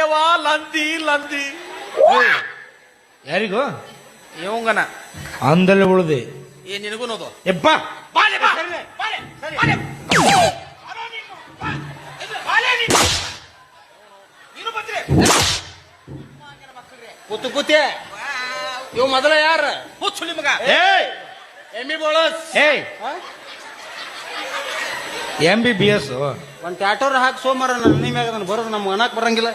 ಲೇವಾ ಲಂದಿ ಲಂದಿ. ಯಾರಿಗೂ ಇವಂಗನ ಅಂದಲ್ಲಿ ಉಳ್ದೆ ನಿನಗೂ ನೋದು ಎಪ್ಪ ಕೂತು ಕೂತೆ ಇವ್ ಮೊದಲ ಯಾರ ಹುಚ್ಚುಳಿ ಮಗ ಎಮ್ಮಿ ಬೋಳಸ್ MBBS ಒಂದ್ ಟ್ಯಾಟೋರ್ ಹಾಕಿ ಸೋಮಾರ ನನ್ನ ಮ್ಯಾಗ ನಾನು ಬರೋದು ನಮ್ಗೆ ಅನ್ನಕ್ ಬರಂಗಿಲ್ಲ.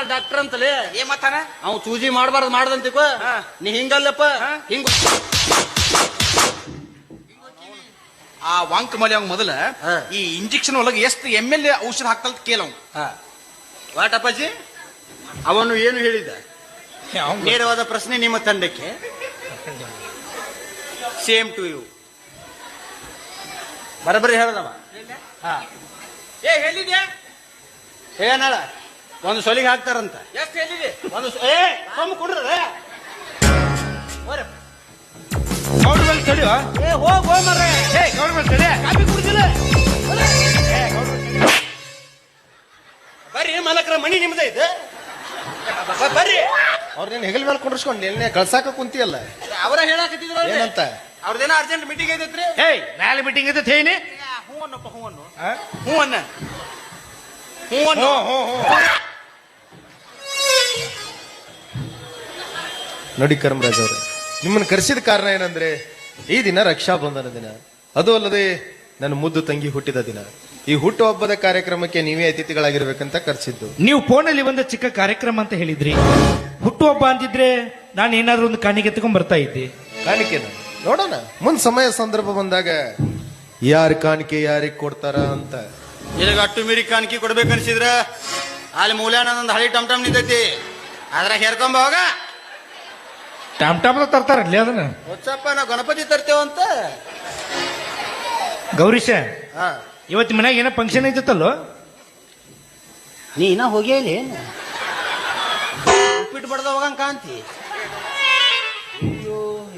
ಡಾಕ್ಟರ್ ಅಂತಲೇ ಏ ಮತ್ತಾನ ಅವ್ ಚೂಜಿ ಮಾಡಬಾರ್ದು ಮಾಡ್ದಂತಿಕೋ ನೀ ಹಿಂಗಲ್ಲಪ್ಪ ಹಿಂಗ ಆ ವಾಂಕ್ ಮಲಿ ಅವ್ ಮೊದಲ ಈ ಇಂಜೆಕ್ಷನ್ ಒಳಗೆ ಎಷ್ಟು ML ಔಷಧ ಹಾಕ್ತಲ್ ಕೇಳವ್ ವಾಟಪ್ಪಾಜಿ ಅವನು ಏನು ಹೇಳಿದ ನೇರವಾದ ಪ್ರಶ್ನೆ ನಿಮ್ಮ ತಂಡಕ್ಕೆ. ಸೇಮ್ ಟು ಯು ಬರಬರಿ ಹೇಳದವ. ಹೇಳಿದ್ಯಾ ಏನಾಳ ಒಂದು ಸೊಲಿಗೆ ಹಾಕ್ತಾರಂತ ಎಷ್ಟು ಹೇಳಿದೆ ಒಂದು ಸೊಮ್ಮ ಕೊಡ್ರ ಗೌರ್ಮೆಂಟ್ ತಡಿಯೋ ಹೋಗ್ ಮರ್ರೆ ಗೌರ್ಮೆಂಟ್ ತಡಿ ಕಾಫಿ ಕುಡ್ದಿಲ್ಲ ಬರ್ರಿ ಮಲಕ್ರ ಮಣಿ ನಿಮ್ದ ಇದೆ ಬರ್ರಿ ಅವ್ರನ್ನೇನು ಹೆಗಲ್ ಮೇಲೆ ಕುಂಡ್ರಿಸ್ಕೊಂಡು ನಿನ್ನೆ ಕಳ್ಸಾಕ ಕುಂತಿಯಲ್ಲ ಅವರ ಹೇಳಾಕತ್ತಿದ್ರು ಏನಂತ ಅವ್ರದೇನೋ ಅರ್ಜೆಂಟ್ ಮೀಟಿಂಗ್ ಐತೈತ್ರಿ. ನಾಳೆ ಮೀಟಿಂಗ್ ಐತೆ ಹೇಳಿ ಹೂ ಅನ್ನಪ್ಪ ಹೂ ಅನ್ನು ಹೂ ಅನ್ನ ಹೂ ಅನ್ನು ನೋಡಿ ಕರ್ಮರಾಜ್ ಅವ್ರೆ, ನಿಮ್ಮನ್ನು ಕರೆಸಿದ ಕಾರಣ ಏನಂದ್ರೆ ಈ ದಿನ ರಕ್ಷಾಬಂಧನ ದಿನ, ಅದು ಅಲ್ಲದೆ ನನ್ನ ಮುದ್ದು ತಂಗಿ ಹುಟ್ಟಿದ ದಿನ. ಈ ಹುಟ್ಟುಹಬ್ಬದ ಕಾರ್ಯಕ್ರಮಕ್ಕೆ ನೀವೇ ಅತಿಥಿಗಳಾಗಿರ್ಬೇಕಂತ ಕರೆಸಿದ್ದು. ನೀವು ಫೋನಲ್ಲಿ ಒಂದು ಚಿಕ್ಕ ಕಾರ್ಯಕ್ರಮ ಅಂತ ಹೇಳಿದ್ರಿ. ಹುಟ್ಟುಹಬ್ಬ ಅಂತಿದ್ರೆ ನಾನು ಏನಾದ್ರೂ ಒಂದು ಕಾಣಿಕೆ ತಗೊಂಡ್ ಬರ್ತಾ ಇದ್ದೆ. ಕಾಣಿಕೆನ ನೋಡೋಣ ಮುಂದ್ ಸಮಯ ಸಂದರ್ಭ ಬಂದಾಗ ಯಾರ ಕಾಣಿಕೆ ಯಾರಿಗೆ ಕೊಡ್ತಾರ ಅಂತ. ಈಗ ಅಟ್ಟು ಮೀರಿ ಕಾಣಿಕೆ ಕೊಡ್ಬೇಕನ್ಸಿದ್ರ ಅಲ್ಲಿ ಮೂಲ್ಯಾನ ಒಂದು ಹಳಿ ಟಮ್ ಟಮ್ ನಿಂತೈತಿ ಅದ್ರ ಹೇರ್ಕೊಂಬ ಹೋಗ ಟಾಮ್ ಟಾಮ್ ತರ್ತಾರಲ್ಲಿ ಅದನ್ನ. ಹೊಚ್ಚಪ್ಪ ನಾವು ಗಣಪತಿ ತರ್ತೇವಂತ. ಗೌರೀಶ ಇವತ್ತು ಮನ್ಯಾಗ ಏನೋ ಫಂಕ್ಷನ್ ಐತಲ್ಲೋ, ನೀ ಇನ್ನ ಹೋಗೇ ಇಲ್ಲಿ ಉಪ್ಪಿಟ್ಟು ಬಡ್ದ ಹೋಗಂಗ ಕಾಂತಿ.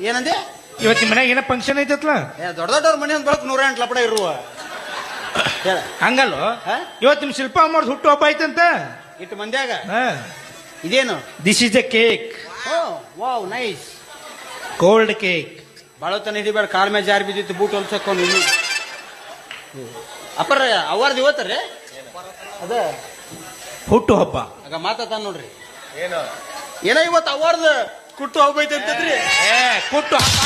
ಏನಂದೆ ಇವತ್ತು ಮನ್ಯಾಗ ಏನೋ ಫಂಕ್ಷನ್ ಐತಲ್ಲ, ದೊಡ್ಡ ದೊಡ್ಡವ್ರ ಮನೆ ಒಂದು ಬಳಕ್ 108 ಲಪಡ ಇರುವ ಹಂಗಲ್ಲೋ. ಇವತ್ತು ನಿಮ್ ಶಿಲ್ಪ ಅಮ್ಮವ್ರದ್ದು ಹುಟ್ಟು ಹಬ್ಬ ಐತಂತ ಇಟ್ಟು ಮಂದ್ಯಾಗ. ಇದೇನು this is a cake. Wow nice cold cake. ಬಾಳತನ ಇದು ಬೇಡ, ಕಾಲ್ ಮೇಲೆ ಜಾರಿ ಬಿದ್ದಿತ್ತು ಬೂಟ್ ಹೊಲ್ಸಕ್ಕೊಂಡು ಇನ್ನು ಅಪ್ಪರ ಅವಾರ್ದು ಇವತ್ತರಿ ಅದ ಹುಟ್ಟು ಹಬ್ಬ ಆಗ ಮಾತಾತ ನೋಡ್ರಿ ಏನೋ ಇವತ್ತು ಅವಾರ್ದ ಕುಟ್ಟು ಹಬ್ಬ ಐತಂತದ್ರಿ. ಹುಟ್ಟು ಹಬ್ಬ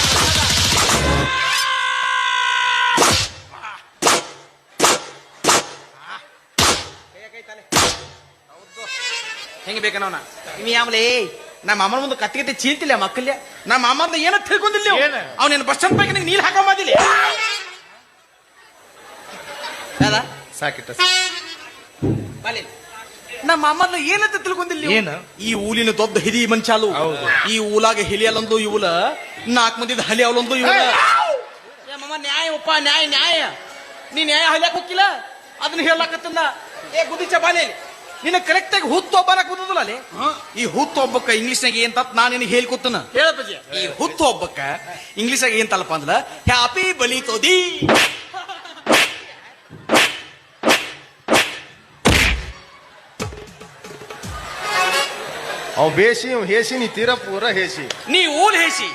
ಹೆಂಗ ಬೇಕನವನ ಇನ್ನು ಆಮೇಲೆ ನಮ್ಮ ಅಮ್ಮನ ಮುಂದೆ ಕತ್ತಿ ಚೀಲ್ತಿಲ್ಲ ಮಕ್ಕಳ್ಯ. ನಮ್ಮ ಅಮ್ಮ ಏನ ತಿಳ್ಕೊಂಡಿಲ್ಲ ಅವನೇನು ಬಸ್ ಸ್ಟ್ಯಾಂಡ್ ಪೈಕಿ ನೀರು ಹಾಕೊಂಬದಿಲ್ಲ ಸಾಕಿಟ್ಟ ನಮ್ಮ ಅಮ್ಮನ ಏನಂತ ತಿಳ್ಕೊಂಡಿಲ್ಲ. ಏನು ಈ ಊಲಿನ ದೊಡ್ಡ ಹಿರಿ ಮಂಚಾಲು ಈ ಊಲಾಗ ಹಿಲಿಯಲ್ಲೊಂದು ಇವಳ 4 ಮಂದಿ ಹಲಿ ಅವಲೊಂದು ಇವಳ ನ್ಯಾಯ ಒಪ್ಪ ನ್ಯಾಯ ನ್ಯಾಯ ನೀ ನ್ಯಾಯ ಹಲಿಯಾಕ ಹೋಗಿಲ್ಲ ಅದನ್ನ ಹೇಳಕತ್ತಿಲ್ಲ. ಏ ಗುದಿಚ ಬಾಲೆ ನಿನ್ನ ಕರೆಕ್ಟ್ ಆಗಿ ಹುತ್ತು ಹಬ್ಬನ ಕೂದಲ್ಲ ಅಲ್ಲಿ. ಈ ಹುತ್ತು ಹಬ್ಬಕ್ಕ ಇಂಗ್ಲಿಷ್ನಾಗ ಏನ್ ತತ್ ನಾನು ನಿನಗೆ ಹೇಳ್ಕೊತನ ಹೇಳಪ್ಪ. ಈ ಹುತ್ತು ಹಬ್ಬಕ್ಕ ಇಂಗ್ಲಿಷ್ನಾಗ ಏನ್ ತಲಪ ಅಂದ್ರ ಹ್ಯಾಪಿ ಬಲಿ ತೋದಿ. ಅವ್ ಬೇಸಿ ಹೇಸಿ ನೀ ತೀರ ಪೂರ ಹೇಸಿ ನೀ ಊಲ್ ಹೇಸಿ